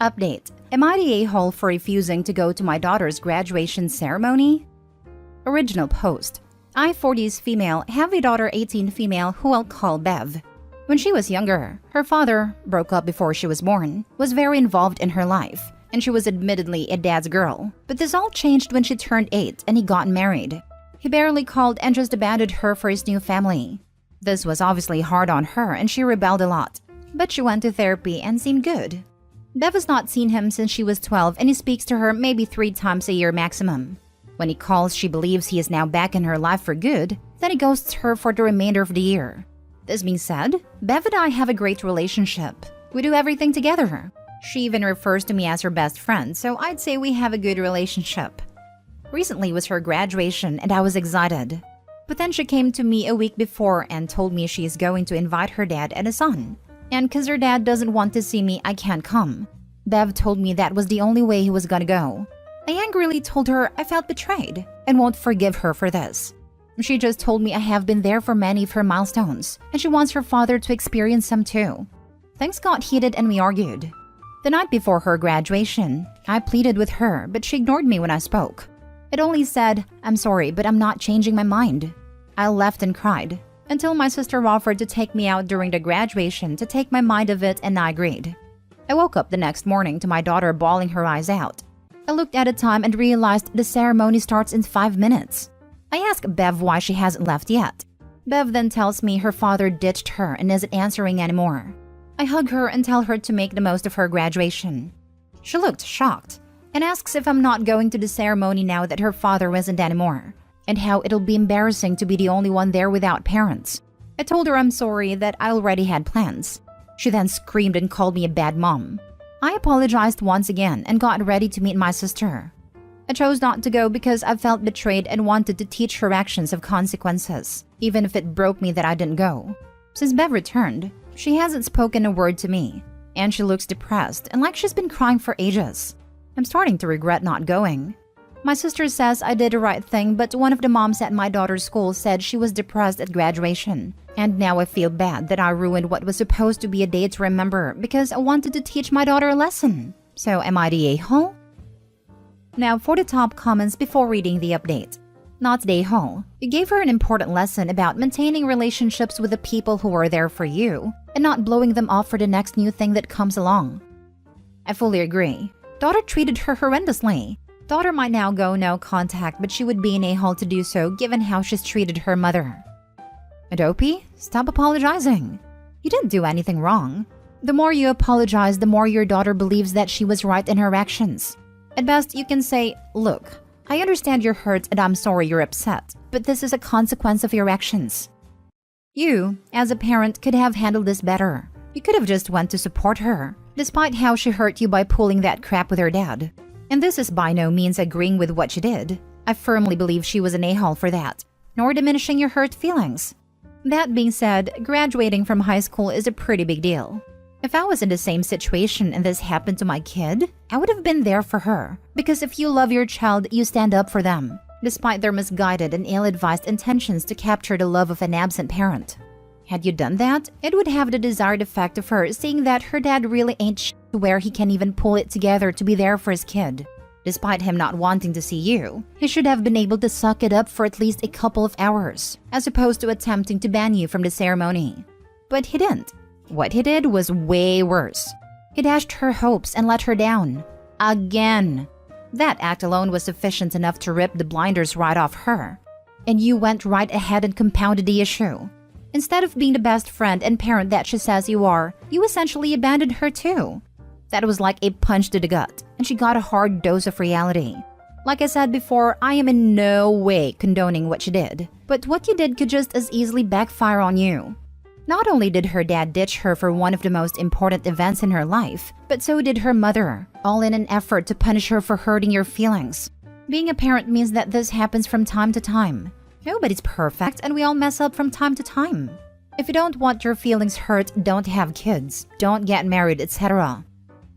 Update. Am I the a-hole for refusing to go to my daughter's graduation ceremony? Original post. I, 40s female, have a daughter 18 female who I'll call Bev. When she was younger, her father, broke up before she was born, was very involved in her life, and she was admittedly a dad's girl. But this all changed when she turned 8 and he got married. He barely called and just abandoned her for his new family. This was obviously hard on her and she rebelled a lot. But she went to therapy and seemed good. Bev has not seen him since she was 12 and he speaks to her maybe 3 times a year maximum. When he calls, she believes he is now back in her life for good, then he ghosts her for the remainder of the year. This being said, Bev and I have a great relationship. We do everything together. She even refers to me as her best friend, so I'd say we have a good relationship. Recently was her graduation and I was excited. But then she came to me a week before and told me she is going to invite her dad and a son. And because her dad doesn't want to see me, I can't come. Bev told me that was the only way he was gonna go. I angrily told her I felt betrayed and won't forgive her for this. She just told me I have been there for many of her milestones and she wants her father to experience them too. Things got heated and we argued. The night before her graduation, I pleaded with her, but she ignored me when I spoke. It only said, "I'm sorry, but I'm not changing my mind." I left and cried, until my sister offered to take me out during the graduation to take my mind of it and I agreed. I woke up the next morning to my daughter bawling her eyes out. I looked at the time and realized the ceremony starts in 5 minutes. I asked Bev why she hasn't left yet. Bev then tells me her father ditched her and isn't answering anymore. I hug her and tell her to make the most of her graduation. She looked shocked and asks if I'm not going to the ceremony now that her father isn't anymore, and how it'll be embarrassing to be the only one there without parents. I told her I'm sorry that I already had plans. She then screamed and called me a bad mom. I apologized once again and got ready to meet my sister. I chose not to go because I felt betrayed and wanted to teach her actions of consequences, even if it broke me that I didn't go. Since Bev returned, she hasn't spoken a word to me, and she looks depressed and like she's been crying for ages. I'm starting to regret not going. My sister says I did the right thing, but one of the moms at my daughter's school said she was depressed at graduation. And now I feel bad that I ruined what was supposed to be a day to remember because I wanted to teach my daughter a lesson. So am I the a-hole? Now for the top comments before reading the update. Not the a-hole. You gave her an important lesson about maintaining relationships with the people who are there for you and not blowing them off for the next new thing that comes along. I fully agree. Daughter treated her horrendously. Daughter might now go no contact, but she would be an a-hole to do so given how she's treated her mother. Adopi, stop apologizing. You didn't do anything wrong. The more you apologize, the more your daughter believes that she was right in her actions. At best, you can say, "Look, I understand you're hurt and I'm sorry you're upset, but this is a consequence of your actions." You, as a parent, could have handled this better. You could have just went to support her, despite how she hurt you by pulling that crap with her dad. And this is by no means agreeing with what she did. I firmly believe she was an a-hole for that, nor diminishing your hurt feelings. That being said, graduating from high school is a pretty big deal. If I was in the same situation and this happened to my kid, I would have been there for her. Because if you love your child, you stand up for them, despite their misguided and ill-advised intentions to capture the love of an absent parent. Had you done that, it would have the desired effect of her seeing that her dad really ain't shit to where he can even pull it together to be there for his kid. Despite him not wanting to see you, he should have been able to suck it up for at least a couple of hours, as opposed to attempting to ban you from the ceremony. But he didn't. What he did was way worse. He dashed her hopes and let her down. Again. That act alone was sufficient enough to rip the blinders right off her. And you went right ahead and compounded the issue. Instead of being the best friend and parent that she says you are, you essentially abandoned her too. That was like a punch to the gut, and she got a hard dose of reality. Like I said before, I am in no way condoning what she did, but what you did could just as easily backfire on you. Not only did her dad ditch her for one of the most important events in her life, but so did her mother, all in an effort to punish her for hurting your feelings. Being a parent means that this happens from time to time. Nobody's perfect, and we all mess up from time to time. If you don't want your feelings hurt, don't have kids, don't get married, etc.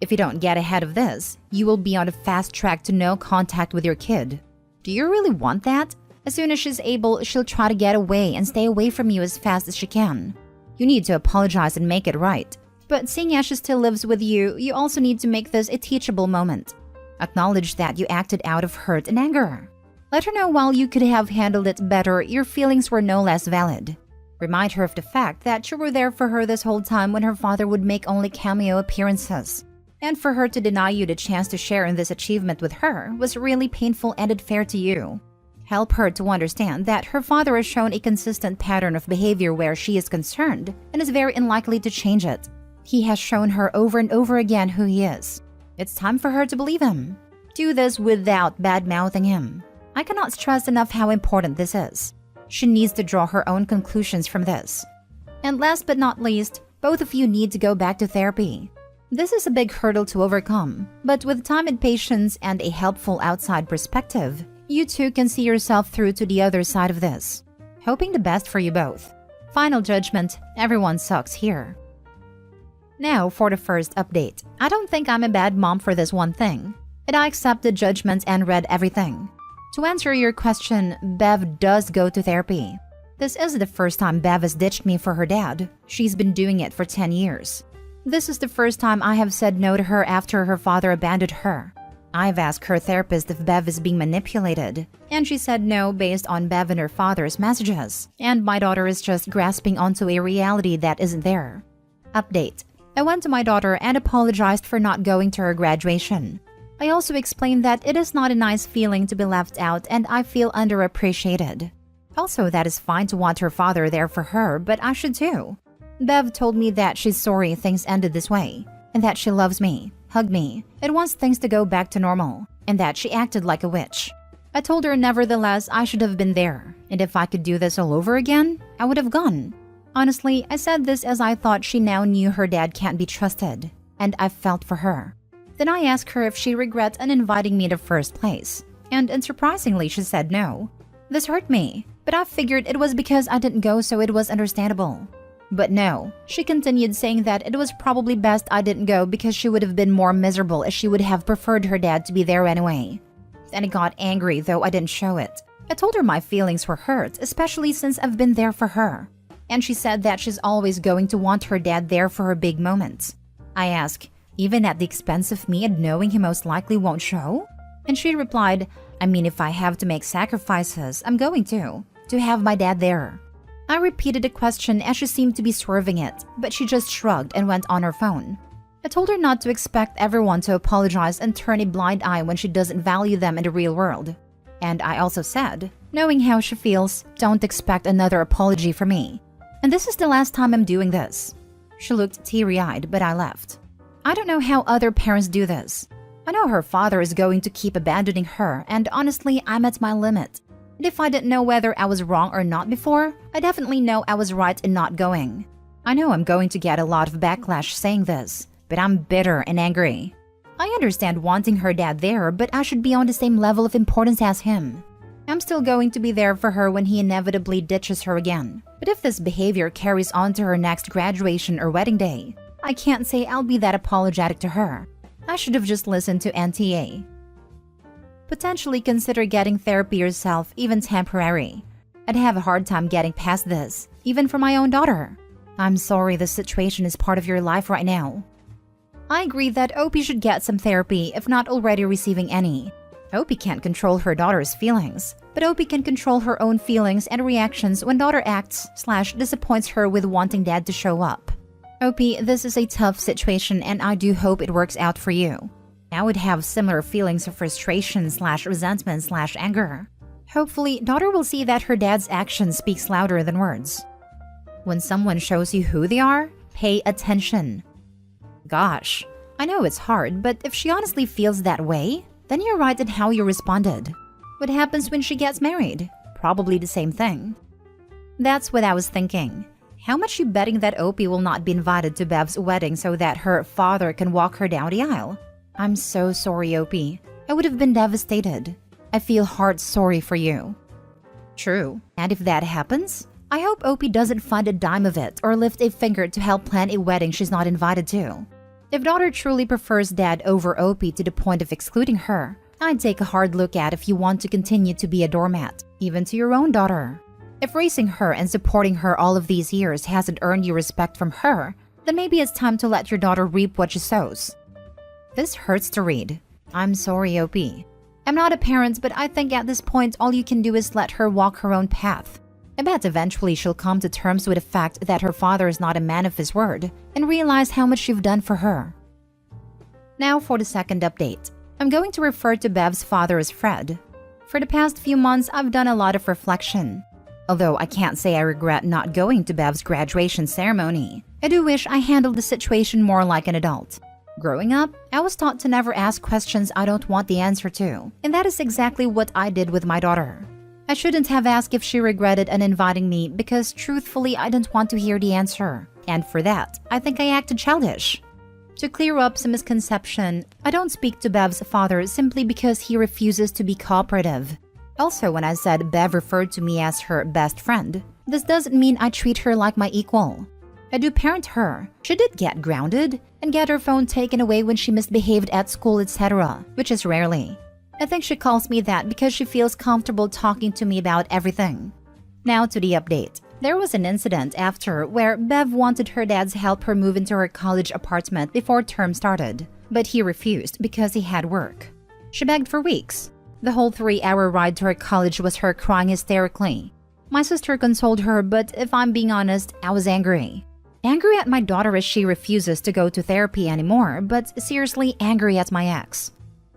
If you don't get ahead of this, you will be on a fast track to no contact with your kid. Do you really want that? As soon as she's able, she'll try to get away and stay away from you as fast as she can. You need to apologize and make it right. But seeing as she still lives with you, you also need to make this a teachable moment. Acknowledge that you acted out of hurt and anger. Let her know while you could have handled it better, your feelings were no less valid. Remind her of the fact that you were there for her this whole time when her father would make only cameo appearances. And for her to deny you the chance to share in this achievement with her was really painful and unfair to you. Help her to understand that her father has shown a consistent pattern of behavior where she is concerned and is very unlikely to change it. He has shown her over and over again who he is. It's time for her to believe him. Do this without bad-mouthing him. I cannot stress enough how important this is. She needs to draw her own conclusions from this. And last but not least, both of you need to go back to therapy. This is a big hurdle to overcome, but with time and patience and a helpful outside perspective, you two can see yourself through to the other side of this. Hoping the best for you both. Final judgment, everyone sucks here. Now for the first update. I don't think I'm a bad mom for this one thing, and I accepted judgment and read everything. To answer your question, Bev does go to therapy. This isn't the first time Bev has ditched me for her dad. She's been doing it for 10 years. This is the first time I have said no to her after her father abandoned her. I've asked her therapist if Bev is being manipulated, and she said no based on Bev and her father's messages, and my daughter is just grasping onto a reality that isn't there. Update. I went to my daughter and apologized for not going to her graduation. I also explained that it is not a nice feeling to be left out and I feel underappreciated. Also, that is fine to want her father there for her, but I should too. Bev told me that she's sorry things ended this way, and that she loves me, hugged me, and wants things to go back to normal, and that she acted like a witch. I told her nevertheless I should have been there, and if I could do this all over again, I would have gone. Honestly, I said this as I thought she now knew her dad can't be trusted, and I felt for her. Then I asked her if she regrets uninviting me in the first place, and unsurprisingly she said no. This hurt me, but I figured it was because I didn't go so it was understandable. But no, she continued saying that it was probably best I didn't go because she would have been more miserable as she would have preferred her dad to be there anyway. Then I got angry though I didn't show it. I told her my feelings were hurt, especially since I've been there for her. And she said that she's always going to want her dad there for her big moments. I asked, even at the expense of me and knowing he most likely won't show? And she replied, I mean if I have to make sacrifices, I'm going to have my dad there. I repeated the question as she seemed to be swerving it, but she just shrugged and went on her phone. I told her not to expect everyone to apologize and turn a blind eye when she doesn't value them in the real world. And I also said, knowing how she feels, don't expect another apology from me. And this is the last time I'm doing this. She looked teary-eyed, but I left. I don't know how other parents do this. I know her father is going to keep abandoning her, and honestly, I'm at my limit. And if I didn't know whether I was wrong or not before, I definitely know I was right in not going. I know I'm going to get a lot of backlash saying this, but I'm bitter and angry. I understand wanting her dad there, but I should be on the same level of importance as him. I'm still going to be there for her when he inevitably ditches her again. But if this behavior carries on to her next graduation or wedding day, I can't say I'll be that apologetic to her. I should have just listened to NTA. Potentially consider getting therapy yourself, even temporary. I'd have a hard time getting past this, even for my own daughter. I'm sorry this situation is part of your life right now. I agree that Opie should get some therapy if not already receiving any. Opie can't control her daughter's feelings, but Opie can control her own feelings and reactions when daughter acts/disappoints her with wanting dad to show up. Opie, this is a tough situation and I do hope it works out for you. I would have similar feelings of frustration/resentment/anger. Hopefully, daughter will see that her dad's action speaks louder than words. When someone shows you who they are, pay attention. Gosh, I know it's hard, but if she honestly feels that way, then you're right in how you responded. What happens when she gets married? Probably the same thing. That's what I was thinking. How much you betting that Opie will not be invited to Bev's wedding so that her father can walk her down the aisle? I'm so sorry, Opie. I would have been devastated. I feel heart sorry for you. True. And if that happens, I hope Opie doesn't fund a dime of it or lift a finger to help plan a wedding she's not invited to. If daughter truly prefers dad over Opie to the point of excluding her, I'd take a hard look at if you want to continue to be a doormat, even to your own daughter. If raising her and supporting her all of these years hasn't earned you respect from her, then maybe it's time to let your daughter reap what she sows. This hurts to read. I'm sorry, OP. I'm not a parent, but I think at this point all you can do is let her walk her own path. I bet eventually she'll come to terms with the fact that her father is not a man of his word and realize how much you've done for her. Now for the second update. I'm going to refer to Bev's father as Fred. For the past few months, I've done a lot of reflection. Although I can't say I regret not going to Bev's graduation ceremony, I do wish I handled the situation more like an adult. Growing up, I was taught to never ask questions I don't want the answer to, and that is exactly what I did with my daughter. I shouldn't have asked if she regretted uninviting me because truthfully I didn't want to hear the answer, and for that, I think I acted childish. To clear up some misconception, I don't speak to Bev's father simply because he refuses to be cooperative. Also, when I said Bev referred to me as her best friend, this doesn't mean I treat her like my equal. I do parent her. She did get grounded and get her phone taken away when she misbehaved at school, etc., which is rarely. I think she calls me that because she feels comfortable talking to me about everything. Now to the update. There was an incident after where Bev wanted her dad's help her move into her college apartment before term started, but he refused because he had work. She begged for weeks. The whole 3-hour ride to her college was her crying hysterically. My sister consoled her, but if I'm being honest, I was angry. Angry at my daughter as she refuses to go to therapy anymore, but seriously angry at my ex.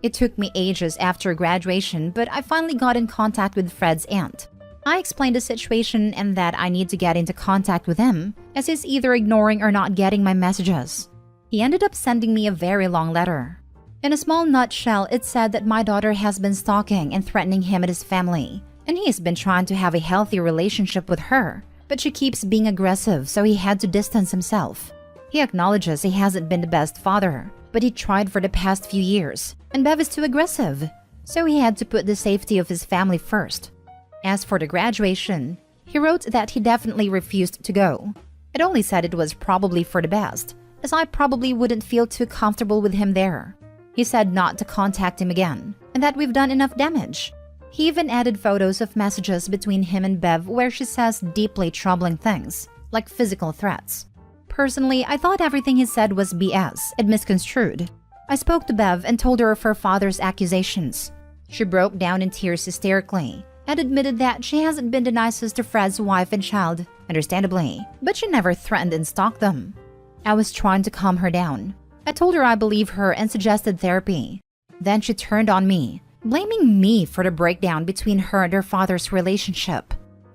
It took me ages after graduation, but I finally got in contact with Fred's aunt. I explained the situation and that I need to get into contact with him, as he's either ignoring or not getting my messages. He ended up sending me a very long letter. In a small nutshell, it said that my daughter has been stalking and threatening him and his family, and he's been trying to have a healthy relationship with her, but she keeps being aggressive, so he had to distance himself. He acknowledges he hasn't been the best father, but he tried for the past few years, and Bev is too aggressive, so he had to put the safety of his family first. As for the graduation, he wrote that he definitely refused to go. It only said it was probably for the best, as I probably wouldn't feel too comfortable with him there. He said not to contact him again, and that we've done enough damage. He even added photos of messages between him and Bev where she says deeply troubling things, like physical threats. Personally, I thought everything he said was BS and misconstrued. I spoke to Bev and told her of her father's accusations. She broke down in tears hysterically and admitted that she hasn't been the nicest to Fred's wife and child, understandably, but she never threatened and stalked them. I was trying to calm her down. I told her I believe her and suggested therapy. Then she turned on me, blaming me for the breakdown between her and her father's relationship.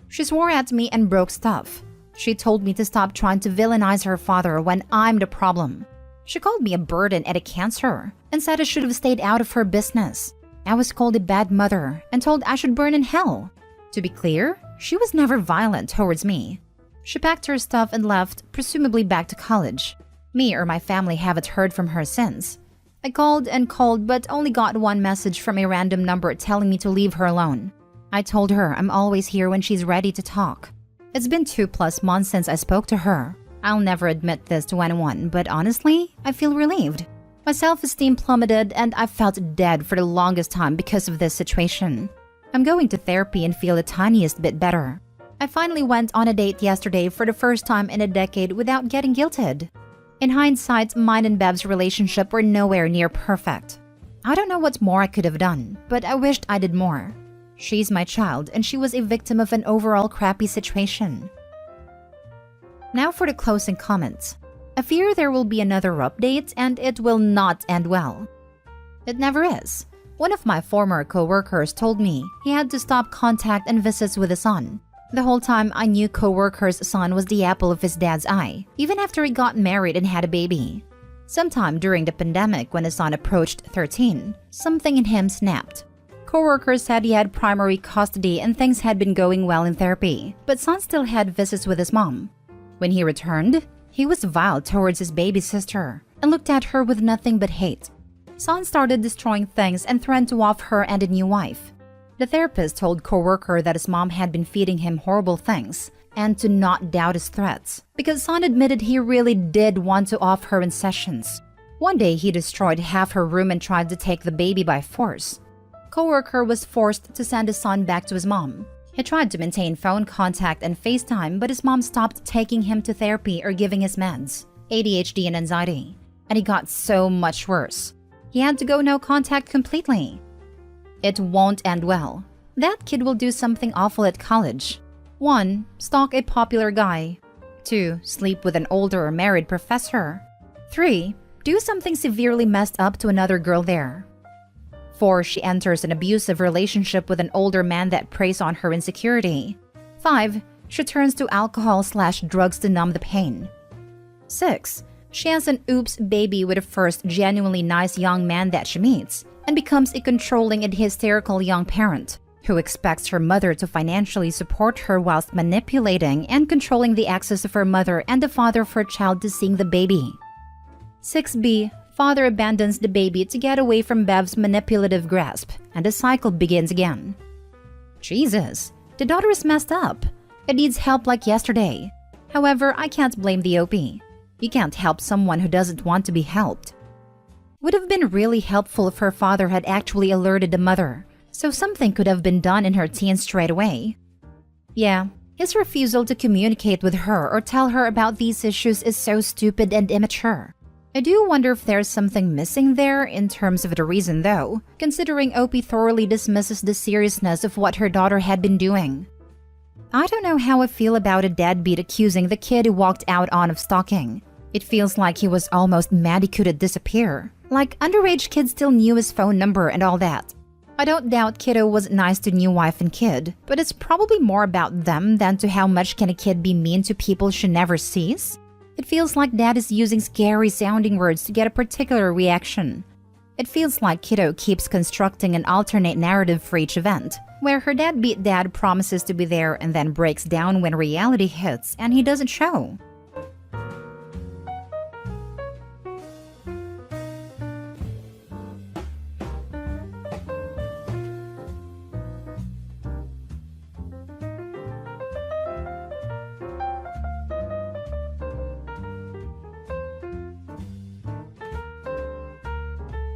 She swore at me and broke stuff. She told me to stop trying to villainize her father when I'm the problem. She called me a burden and a cancer and said I should have stayed out of her business. I was called a bad mother and told I should burn in hell. To be clear, she was never violent towards me. She packed her stuff and left, presumably back to college. Me or my family haven't heard from her since. I called and called but only got one message from a random number telling me to leave her alone. I told her I'm always here when she's ready to talk. It's been 2+ months since I spoke to her. I'll never admit this to anyone, but honestly, I feel relieved. My self-esteem plummeted and I felt dead for the longest time because of this situation. I'm going to therapy and feel the tiniest bit better. I finally went on a date yesterday for the first time in a decade without getting guilted. In hindsight, mine and Bev's relationship were nowhere near perfect. I don't know what more I could have done, but I wished I did more. She's my child and she was a victim of an overall crappy situation. Now for the closing comments. I fear there will be another update and it will not end well. It never is. One of my former co-workers told me he had to stop contact and visits with his son. The whole time I knew co-worker's son was the apple of his dad's eye, even after he got married and had a baby. Sometime during the pandemic when his son approached 13, something in him snapped. Co-worker said he had primary custody and things had been going well in therapy, but son still had visits with his mom. When he returned, he was vile towards his baby sister and looked at her with nothing but hate. Son started destroying things and threatened to off her and a new wife. The therapist told co-worker that his mom had been feeding him horrible things and to not doubt his threats because son admitted he really did want to off her in sessions. One day he destroyed half her room and tried to take the baby by force. Co-worker was forced to send his son back to his mom. He tried to maintain phone contact and FaceTime, but his mom stopped taking him to therapy or giving his meds. ADHD and anxiety, and it got so much worse. He had to go no contact completely. It won't end well. That kid will do something awful at college. 1. Stalk a popular guy. 2. Sleep with an older or married professor. 3. Do something severely messed up to another girl there. 4. She enters an abusive relationship with an older man that preys on her insecurity. 5. She turns to alcohol/drugs to numb the pain. 6. She has an oops baby with the first genuinely nice young man that she meets and becomes a controlling and hysterical young parent who expects her mother to financially support her whilst manipulating and controlling the access of her mother and the father of her child to seeing the baby. 6b. Father abandons the baby to get away from Bev's manipulative grasp, and the cycle begins again. Jesus, the daughter is messed up. It needs help like yesterday. However, I can't blame the OP. You can't help someone who doesn't want to be helped. Would have been really helpful if her father had actually alerted the mother, so something could have been done in her teens straight away. Yeah, his refusal to communicate with her or tell her about these issues is so stupid and immature. I do wonder if there's something missing there in terms of the reason though, considering OP thoroughly dismisses the seriousness of what her daughter had been doing. I don't know how I feel about a deadbeat accusing the kid who walked out on of stalking. It feels like he was almost mad he couldn't disappear. Like underage kids still knew his phone number and all that. I don't doubt kiddo was nice to new wife and kid, but it's probably more about them than to how much can a kid be mean to people she never sees. It feels like dad is using scary sounding words to get a particular reaction. It feels like kiddo keeps constructing an alternate narrative for each event, where her deadbeat dad promises to be there and then breaks down when reality hits and he doesn't show.